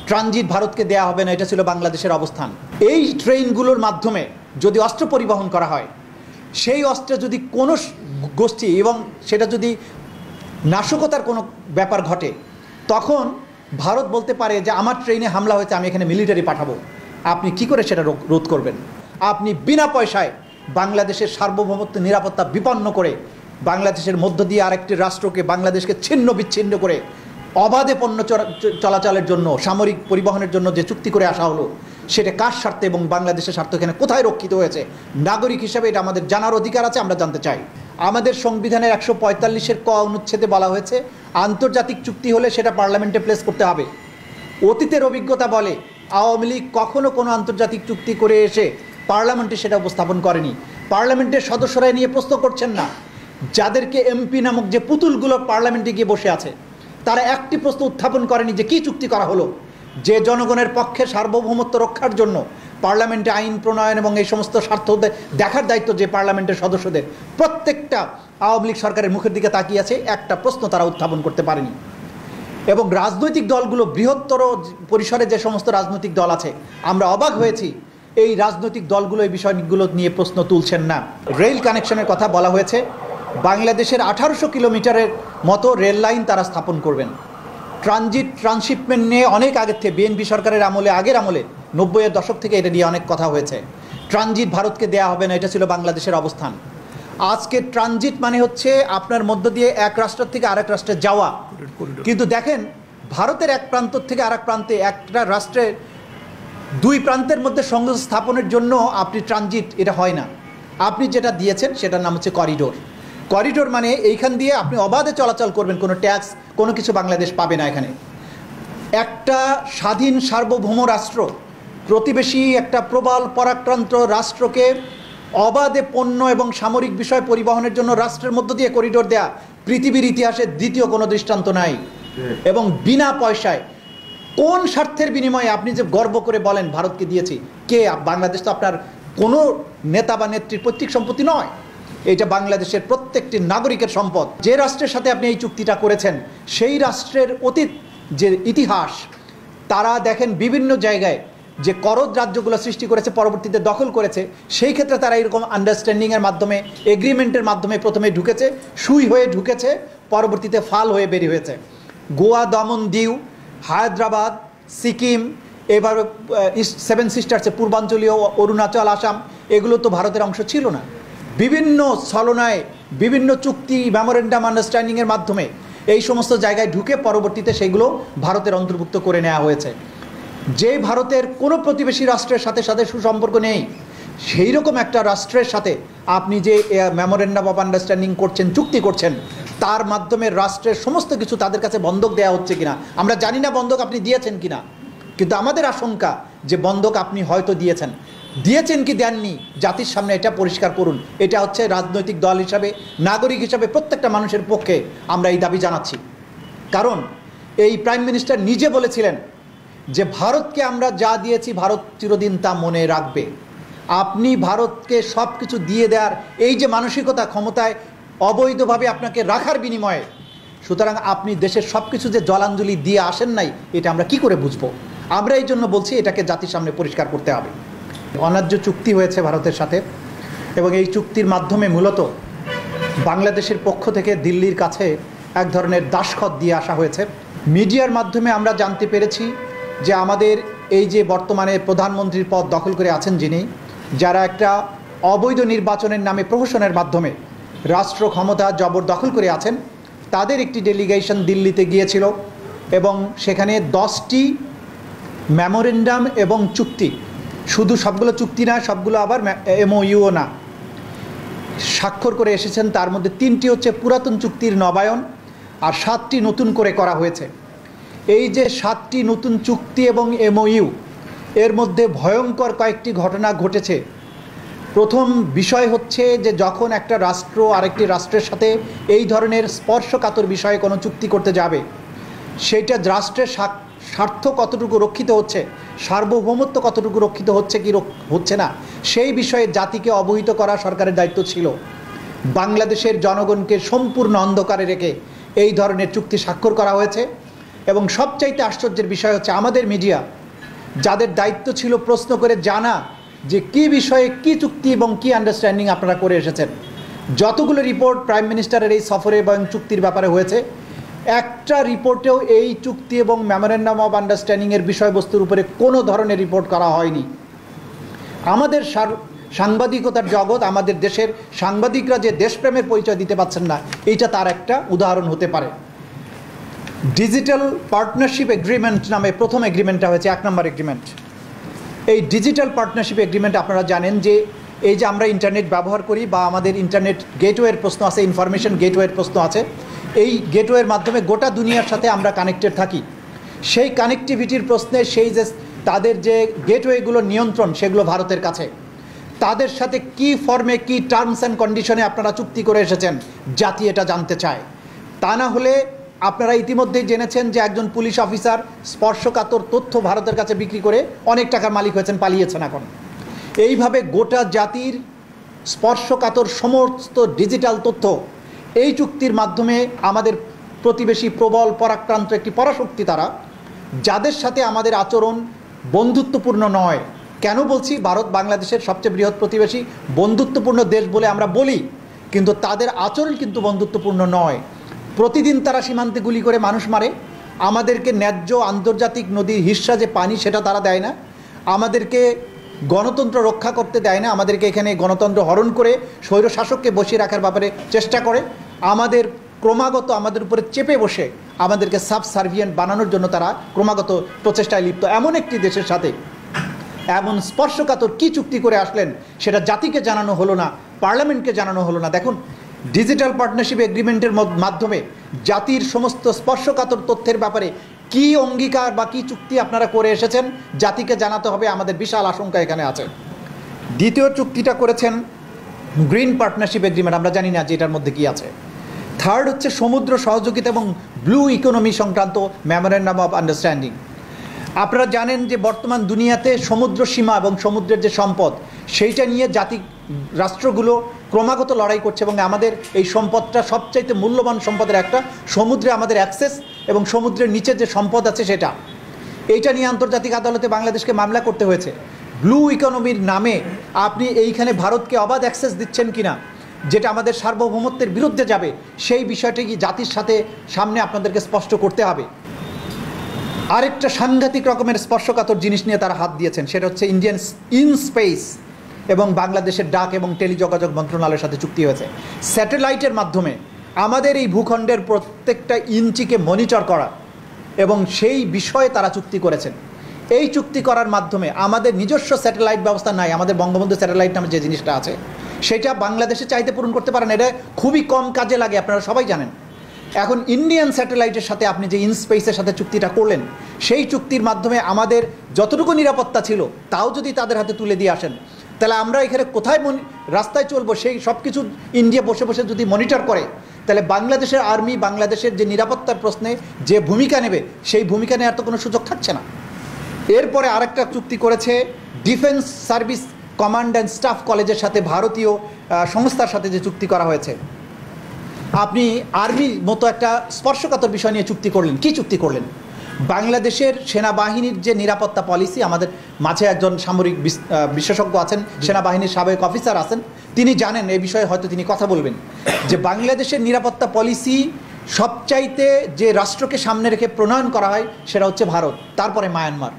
Transit ভারতকে দেয়া হবে না, এটা ছিল বাংলাদেশের অবস্থান। এই ট্রেনগুলোর মাধ্যমে যদি অস্ত্র পরিবহন করা হয়, সেই অস্ত্রে যদি কোনো গোষ্ঠী এবং সেটা যদি নাশকতার কোনো ব্যাপার ঘটে, তখন ভারত বলতে পারে যে আমার ট্রেনে হামলা হয়েছে, আমি এখানে মিলিটারি পাঠাবো। আপনি কি করে সেটা রোধ করবেন? আপনি বিনা পয়সায় বাংলাদেশের সার্বভৌমত্ব নিরাপত্তা বিপন্ন করে বাংলাদেশের মধ্য দিয়ে আরেকটি রাষ্ট্রকে, বাংলাদেশকে ছিন্ন বিচ্ছিন্ন করে অবাধে পণ্য চলাচলের জন্য, সামরিক পরিবহনের জন্য যে চুক্তি করে আসা হলো, সেটা কার স্বার্থে এবং বাংলাদেশের স্বার্থ এখানে কোথায় রক্ষিত হয়েছে? নাগরিক হিসাবে এটা আমাদের জানার অধিকার আছে, আমরা জানতে চাই। আমাদের সংবিধানের ১৪৫-এর ক অনুচ্ছেদে বলা হয়েছে আন্তর্জাতিক চুক্তি হলে সেটা পার্লামেন্টে প্লেস করতে হবে। অতীতের অভিজ্ঞতা বলে আওয়ামী লীগ কখনো কোনো আন্তর্জাতিক চুক্তি করে এসে পার্লামেন্টে সেটা উপস্থাপন করেনি। পার্লামেন্টের সদস্যরা নিয়ে প্রশ্ন করছেন না। যাদেরকে এমপি নামক যে পুতুলগুলো পার্লামেন্টে গিয়ে বসে আছে, তারা একটি প্রশ্ন উত্থাপন করেনি যে কী চুক্তি করা হলো। যে জনগণের পক্ষে সার্বভৌমত্ব রক্ষার জন্য পার্লামেন্টে আইন প্রণয়ন এবং এই সমস্ত স্বার্থ দেখার দায়িত্ব যে পার্লামেন্টের সদস্যদের, প্রত্যেকটা আওয়ামী লীগ সরকারের মুখের দিকে তাকিয়ে আছে, একটা প্রশ্ন তারা উত্থাপন করতে পারেনি। এবং রাজনৈতিক দলগুলো, বৃহত্তর পরিসরে যে সমস্ত রাজনৈতিক দল আছে, আমরা অবাক হয়েছি এই রাজনৈতিক দলগুলো এই বিষয়গুলো নিয়ে প্রশ্ন তুলছেন না। রেল কানেকশনের কথা বলা হয়েছে। বাংলাদেশের 1800 কিলোমিটারের মতো রেল লাইন তারা স্থাপন করবেন। ট্রান্সশিপমেন্ট নিয়ে অনেক আগের থেকে, বিএনপি সরকারের আমলে, আগের আমলে 90-এর দশক থেকে এটা নিয়ে অনেক কথা হয়েছে। ট্রানজিট ভারতকে দেয়া হবে না, এটা ছিল বাংলাদেশের অবস্থান। আজকে ট্রানজিট মানে হচ্ছে আপনার মধ্য দিয়ে এক রাষ্ট্র থেকে আরেক রাষ্ট্রে যাওয়া। কিন্তু দেখেন, ভারতের এক প্রান্ত থেকে আরেক প্রান্তে, একটা রাষ্ট্রের দুই প্রান্তের মধ্যে সংযোগ স্থাপনের জন্য আপনি ট্রানজিট, এটা হয় না। আপনি যেটা দিয়েছেন সেটার নাম হচ্ছে করিডোর। করিডোর মানে এইখান দিয়ে আপনি অবাধে চলাচল করবেন, কোনো ট্যাক্স, কোনো কিছু বাংলাদেশ পাবে না। এখানে একটা স্বাধীন সার্বভৌম রাষ্ট্র প্রতিবেশী একটা প্রবল পরাক্রান্ত রাষ্ট্রকে অবাধে পণ্য এবং সামরিক বিষয় পরিবহনের জন্য রাষ্ট্রের মধ্য দিয়ে করিডোর দেয়া পৃথিবীর ইতিহাসে দ্বিতীয় কোনো দৃষ্টান্ত নাই। এবং বিনা পয়সায়, কোন স্বার্থের বিনিময়ে আপনি যে গর্ব করে বলেন ভারতকে দিয়েছি? কে? বাংলাদেশ তো আপনার কোনো নেতা বা নেত্রীর পৈতৃক সম্পত্তি নয়, এটা বাংলাদেশের প্রত্যেকটি নাগরিকের সম্পদ। যে রাষ্ট্রের সাথে আপনি এই চুক্তিটা করেছেন, সেই রাষ্ট্রের অতীত যে ইতিহাস, তারা দেখেন বিভিন্ন জায়গায় যে করদ রাজ্যগুলো সৃষ্টি করেছে, পরবর্তীতে দখল করেছে, সেই ক্ষেত্রে তারা এরকম আন্ডারস্ট্যান্ডিংয়ের মাধ্যমে, এগ্রিমেন্টের মাধ্যমে প্রথমে ঢুকেছে, সুই হয়ে ঢুকেছে, পরবর্তীতে ফাল হয়ে বেরিয়ে হয়েছে। গোয়া, দমন, দিউ, হায়দ্রাবাদ, সিকিম, এভাবে সেভেন সিস্টার্সে পূর্বাঞ্চলীয় অরুণাচল, আসাম, এগুলো তো ভারতের অংশ ছিল না। বিভিন্ন ছলনায়, বিভিন্ন চুক্তি, মেমোরেন্ডাম আন্ডারস্ট্যান্ডিংয়ের মাধ্যমে এই সমস্ত জায়গায় ঢুকে পরবর্তীতে সেগুলো ভারতের অন্তর্ভুক্ত করে নেওয়া হয়েছে। যে ভারতের কোনো প্রতিবেশী রাষ্ট্রের সাথে সুসম্পর্ক নেই, সেই রকম একটা রাষ্ট্রের সাথে আপনি যে মেমোরেন্ডাম অফ আন্ডারস্ট্যান্ডিং করছেন, চুক্তি করছেন, তার মাধ্যমে রাষ্ট্রের সমস্ত কিছু তাদের কাছে বন্ধক দেওয়া হচ্ছে কিনা আমরা জানি না, বন্ধক আপনি দিয়েছেন কিনা। কিন্তু আমাদের আশঙ্কা যে বন্ধক আপনি হয়তো দিয়েছেন কি দেননি, জাতির সামনে এটা পরিষ্কার করুন। এটা হচ্ছে রাজনৈতিক দল হিসাবে, নাগরিক হিসাবে প্রত্যেকটা মানুষের পক্ষে আমরা এই দাবি জানাচ্ছি। কারণ এই প্রাইম মিনিস্টার নিজে বলেছিলেন যে ভারতকে আমরা যা দিয়েছি ভারত চিরদিন তা মনে রাখবে। আপনি ভারতকে সব কিছু দিয়ে দেওয়ার এই যে মানসিকতা, ক্ষমতায় অবৈধভাবে আপনাকে রাখার বিনিময়ে, সুতরাং আপনি দেশের সব কিছু যে জলাঞ্জলি দিয়ে আসেন নাই, এটা আমরা কি করে বুঝবো? আমরা এই জন্য বলছি এটাকে জাতির সামনে পরিষ্কার করতে হবে। অন্যায্য চুক্তি হয়েছে ভারতের সাথে, এবং এই চুক্তির মাধ্যমে মূলত বাংলাদেশের পক্ষ থেকে দিল্লির কাছে এক ধরনের দাসখত দিয়ে আসা হয়েছে। মিডিয়ার মাধ্যমে আমরা জানতে পেরেছি যে আমাদের এই যে বর্তমানে প্রধানমন্ত্রীর পদ দখল করে আছেন যিনি, যারা একটা অবৈধ নির্বাচনের নামে প্রহসনের মাধ্যমে রাষ্ট্র ক্ষমতা জবরদখল করে আছেন, তাদের একটি ডেলিগেশন দিল্লিতে গিয়েছিল এবং সেখানে 10টি মেমোরেন্ডাম এবং চুক্তি, শুধু সবগুলো চুক্তি না, সবগুলো আবার MOUও না, স্বাক্ষর করে এসেছেন। তার মধ্যে 3টি হচ্ছে পুরাতন চুক্তির নবায়ন আর 7টি নতুন করে করা হয়েছে। এই যে 7টি নতুন চুক্তি এবং MOU, এর মধ্যে ভয়ঙ্কর কয়েকটি ঘটনা ঘটেছে। প্রথম বিষয় হচ্ছে যে যখন একটা রাষ্ট্র আরেকটি রাষ্ট্রের সাথে এই ধরনের স্পর্শকাতর বিষয়ে কোনো চুক্তি করতে যাবে, সেইটা রাষ্ট্রের স্বার্থ কতটুকু রক্ষিত হচ্ছে, সার্বভৌমত্ব কতটুকু রক্ষিত হচ্ছে কি হচ্ছে না, সেই বিষয়ে জাতিকে অবহিত করা সরকারের দায়িত্ব ছিল। বাংলাদেশের জনগণকে সম্পূর্ণ অন্ধকারে রেখে এই ধরনের চুক্তি স্বাক্ষর করা হয়েছে। এবং সবচাইতে আশ্চর্যের বিষয় হচ্ছে আমাদের মিডিয়া, যাদের দায়িত্ব ছিল প্রশ্ন করে জানা যে কী বিষয়ে কী চুক্তি এবং কী আন্ডারস্ট্যান্ডিং আপনারা করে এসেছেন। যতগুলো রিপোর্ট প্রাইম মিনিস্টারের এই সফরে এবং চুক্তির ব্যাপারে হয়েছে, একটা রিপোর্টেও এই চুক্তি এবং মেমোরেন্ডাম অফ আন্ডারস্ট্যান্ডিংয়ের বিষয়বস্তুর উপরে কোনো ধরনের রিপোর্ট করা হয়নি। আমাদের সাংবাদিকতার জগৎ, আমাদের দেশের সাংবাদিকরা যে দেশপ্রেমের পরিচয় দিতে পারছেন না, এইটা তার একটা উদাহরণ হতে পারে। ডিজিটাল পার্টনারশিপ এগ্রিমেন্ট নামে প্রথম এগ্রিমেন্টটা হয়েছে 1 নম্বর এগ্রিমেন্ট। এই ডিজিটাল পার্টনারশিপ এগ্রিমেন্ট আপনারা জানেন যে এই যে আমরা ইন্টারনেট ব্যবহার করি বা আমাদের ইন্টারনেট গেটওয়ের প্রশ্ন আছে, ইনফরমেশন গেটওয়ের প্রশ্ন আছে, এই গেটওয়ের মাধ্যমে গোটা দুনিয়ার সাথে আমরা কানেক্টেড থাকি। সেই কানেক্টিভিটির প্রশ্নে সেই যে তাদের যে গেটওয়েগুলো নিয়ন্ত্রণ, সেগুলো ভারতের কাছে। তাদের সাথে কি ফর্মে কি টার্মস অ্যান্ড কন্ডিশনে আপনারা চুক্তি করে এসেছেন, জাতি এটা জানতে চায়। তা না হলে আপনারা ইতিমধ্যেই জেনেছেন যে একজন পুলিশ অফিসার স্পর্শকাতর তথ্য ভারতের কাছে বিক্রি করে অনেক টাকার মালিক হয়েছেন, পালিয়েছেন এখন। এইভাবে গোটা জাতির স্পর্শকাতর সমস্ত ডিজিটাল তথ্য এই চুক্তির মাধ্যমে আমাদের প্রতিবেশী প্রবল পরাক্রান্ত একটি পরাশক্তি তারা, যাদের সাথে আমাদের আচরণ বন্ধুত্বপূর্ণ নয়। কেন বলছি? ভারত বাংলাদেশের সবচেয়ে বৃহৎ প্রতিবেশী, বন্ধুত্বপূর্ণ দেশ বলে আমরা বলি, কিন্তু তাদের আচরণ কিন্তু বন্ধুত্বপূর্ণ নয়। প্রতিদিন তারা সীমান্তে গুলি করে মানুষ মারে, আমাদেরকে ন্যায্য আন্তর্জাতিক নদীর হিস্সা যে পানি সেটা তারা দেয় না, আমাদেরকে গণতন্ত্র রক্ষা করতে দেয় না, আমাদেরকে এখানে গণতন্ত্র হরণ করে স্বৈরশাসককে বসিয়ে রাখার ব্যাপারে চেষ্টা করে, আমাদের ক্রমাগত আমাদের উপরে চেপে বসে আমাদেরকে সাবসার্ভিয়েন্ট বানানোর জন্য তারা ক্রমাগত প্রচেষ্টায় লিপ্ত। এমন একটি দেশের সাথে এমন স্পর্শকাতর কী চুক্তি করে আসলেন, সেটা জাতিকে জানানো হলো না, পার্লামেন্টকে জানানো হলো না। দেখুন, ডিজিটাল পার্টনারশিপ এগ্রিমেন্টের মাধ্যমে জাতির সমস্ত স্পর্শকাতর তথ্যের ব্যাপারে কি অঙ্গীকার বা কি চুক্তি আপনারা করে এসেছেন, জাতিকে জানাতে হবে। আমাদের বিশাল আশঙ্কা এখানে আছে। দ্বিতীয় চুক্তিটা করেছেন গ্রিন পার্টনারশিপ এগ্রিমেন্ট, আমরা জানি না যে এটার মধ্যে কি আছে। থার্ড হচ্ছে সমুদ্র সহযোগিতা এবং ব্লু ইকোনমি সংক্রান্ত মেমোরেন্ডাম অফ আন্ডারস্ট্যান্ডিং। আপনারা জানেন যে বর্তমান দুনিয়াতে সমুদ্র সীমা এবং সমুদ্রের যে সম্পদ, সেইটা নিয়ে রাষ্ট্রগুলো ক্রমাগত লড়াই করছে এবং আমাদের এই সম্পদটা সবচাইতে মূল্যবান সম্পদের একটা। সমুদ্রে আমাদের অ্যাক্সেস এবং সমুদ্রের নিচের যে সম্পদ আছে সেটা, এইটা নিয়ে আন্তর্জাতিক আদালতে বাংলাদেশকে মামলা করতে হয়েছে। ব্লু ইকোনমির নামে আপনি এইখানে ভারতকে অবাধ অ্যাক্সেস দিচ্ছেন কিনা, যেটা আমাদের সার্বভৌমত্বের বিরুদ্ধে যাবে, সেই বিষয়টি জাতির সাথে সামনে আপনাদেরকে স্পষ্ট করতে হবে। আরেকটা সাংঘাতিক রকমের স্পর্শকাতর জিনিস নিয়ে তারা হাত দিয়েছেন, সেটা হচ্ছে ইন্ডিয়ান স্পেস এবং বাংলাদেশের ডাক এবং টেলিযোগাযোগ মন্ত্রণালয়ের সাথে চুক্তি হয়েছে। স্যাটেলাইটের মাধ্যমে আমাদের এই ভূখণ্ডের প্রত্যেকটা ইঞ্চিকে মনিটর করা এবং সেই বিষয়ে তারা চুক্তি করেছেন। এই চুক্তি করার মাধ্যমে আমাদের নিজস্ব স্যাটেলাইট ব্যবস্থা নাই, আমাদের বঙ্গবন্ধু স্যাটেলাইট নামে যে জিনিসটা আছে সেটা বাংলাদেশে চাইতে পূরণ করতে পারেন, এটা খুবই কম কাজে লাগে, আপনারা সবাই জানেন। এখন ইন্ডিয়ান স্যাটেলাইটের সাথে আপনি যে ইনস্পেসের সাথে চুক্তিটা করলেন, সেই চুক্তির মাধ্যমে আমাদের যতটুকু নিরাপত্তা ছিল তাও যদি তাদের হাতে তুলে দিয়ে আসেন, তাহলে আমরা এখানে কোথায় রাস্তায় চলবো সেই সব কিছু ইন্ডিয়া বসে বসে যদি মনিটর করে, তাহলে বাংলাদেশের আর্মি বাংলাদেশের যে নিরাপত্তার প্রশ্নে যে ভূমিকা নেবে, সেই ভূমিকা নেওয়ার তো কোনো সুযোগ থাকছে না। এরপরে আরেকটা চুক্তি করেছে defence service command and staff কলেজের সাথে, ভারতীয় সংস্থার সাথে যে চুক্তি করা হয়েছে। আপনি আর্মির মতো একটা স্পর্শকাতর বিষয় নিয়ে চুক্তি করলেন। কি চুক্তি করলেন? বাংলাদেশের সেনাবাহিনীর যে নিরাপত্তা পলিসি, আমাদের মাঝে একজন সামরিক বিশেষজ্ঞ আছেন, সেনাবাহিনীর সাবেক অফিসার আছেন, তিনি জানেন এই বিষয়ে, হয়তো তিনি কথা বলবেন, যে বাংলাদেশের নিরাপত্তা পলিসি সবচাইতে যে রাষ্ট্রকে সামনে রেখে প্রণয়ন করা হয় সেটা হচ্ছে ভারত, তারপরে মায়ানমার।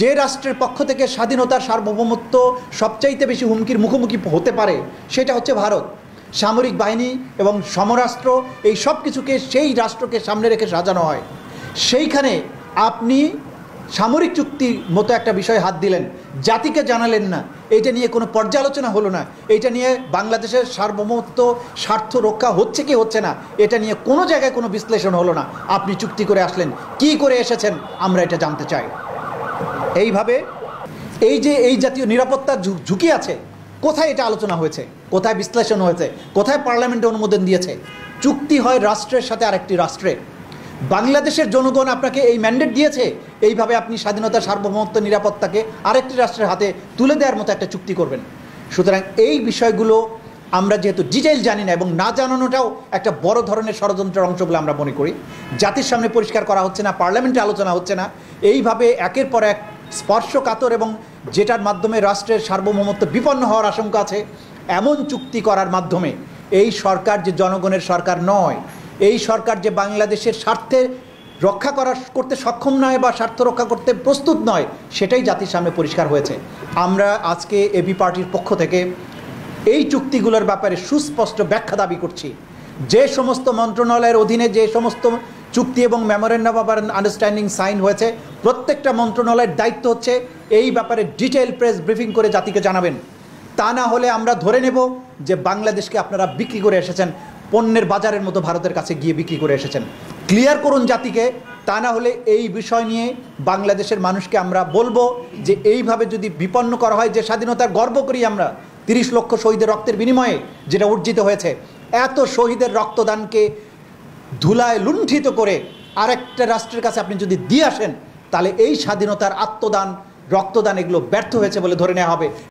যে রাষ্ট্রের পক্ষ থেকে স্বাধীনতার সার্বভৌমত্ব সবচাইতে বেশি হুমকির মুখোমুখি হতে পারে সেটা হচ্ছে ভারত। সামরিক বাহিনী এবং সমরাস্ত্র এই সব কিছুকে সেই রাষ্ট্রকে সামনে রেখে সাজানো হয়। সেইখানে আপনি সামরিক চুক্তির মতো একটা বিষয়ে হাত দিলেন, জাতিকে জানালেন না, এটা নিয়ে কোনো পর্যালোচনা হলো না, এটা নিয়ে বাংলাদেশের সার্বভৌমত্ব স্বার্থ রক্ষা হচ্ছে কি হচ্ছে না, এটা নিয়ে কোনো জায়গায় কোনো বিশ্লেষণ হলো না। আপনি চুক্তি করে আসলেন, কি করে এসেছেন আমরা এটা জানতে চাই। এইভাবে এই যে এই জাতীয় নিরাপত্তার ঝুঁকি আছে, কোথায় এটা আলোচনা হয়েছে, কোথায় বিশ্লেষণ হয়েছে, কোথায় পার্লামেন্টে অনুমোদন দিয়েছে? চুক্তি হয় রাষ্ট্রের সাথে আরেকটি রাষ্ট্রের। বাংলাদেশের জনগণ আপনাকে এই ম্যান্ডেট দিয়েছে, এইভাবে আপনি স্বাধীনতা সার্বভৌমত্ব নিরাপত্তাকে আরেকটি রাষ্ট্রের হাতে তুলে দেওয়ার মতো একটা চুক্তি করবেন। সুতরাং এই বিষয়গুলো আমরা যেহেতু ডিটেইল জানি না এবং না জানানোটাও একটা বড় ধরনের ষড়যন্ত্রের অংশ বলে আমরা মনে করি, জাতির সামনে পরিষ্কার করা হচ্ছে না, পার্লামেন্টে আলোচনা হচ্ছে না, এইভাবে একের পর এক স্পর্শকাতর এবং যেটার মাধ্যমে রাষ্ট্রের সার্বভৌমত্ব বিপন্ন হওয়ার আশঙ্কা আছে এমন চুক্তি করার মাধ্যমে এই সরকার যে জনগণের সরকার নয়, এই সরকার যে বাংলাদেশের স্বার্থে রক্ষা করতে সক্ষম নয় বা স্বার্থ রক্ষা করতে প্রস্তুত নয়, সেটাই জাতির সামনে পরিষ্কার হয়েছে। আমরা আজকে এবি পার্টির পক্ষ থেকে এই চুক্তিগুলোর ব্যাপারে সুস্পষ্ট ব্যাখ্যা দাবি করছি। যে সমস্ত মন্ত্রণালয়ের অধীনে যে সমস্ত চুক্তি এবং মেমোরেন্ডাম অফ আন্ডারস্ট্যান্ডিং সাইন হয়েছে, প্রত্যেকটা মন্ত্রণালয়ের দায়িত্ব হচ্ছে এই ব্যাপারে ডিটেইল প্রেস ব্রিফিং করে জাতিকে জানাবেন। তা না হলে আমরা ধরে নেব যে বাংলাদেশকে আপনারা বিক্রি করে এসেছেন, পণ্যের বাজারের মতো ভারতের কাছে গিয়ে বিক্রি করে এসেছেন। ক্লিয়ার করুন জাতিকে, তা না হলে এই বিষয় নিয়ে বাংলাদেশের মানুষকে আমরা বলবো যে এইভাবে যদি বিপন্ন করা হয়, যে স্বাধীনতার গর্ব করি আমরা 30 লক্ষ শহীদের রক্তের বিনিময়ে যেটা অর্জিত হয়েছে, এত শহীদের রক্তদানকে ধুলায় লুণ্ঠিত করে আরেকটা রাষ্ট্রের কাছে আপনি যদি দিয়ে আসেন, তাহলে এই স্বাধীনতার আত্মদান, রক্তদান এগুলো ব্যর্থ হয়েছে বলে ধরে নেওয়া হবে।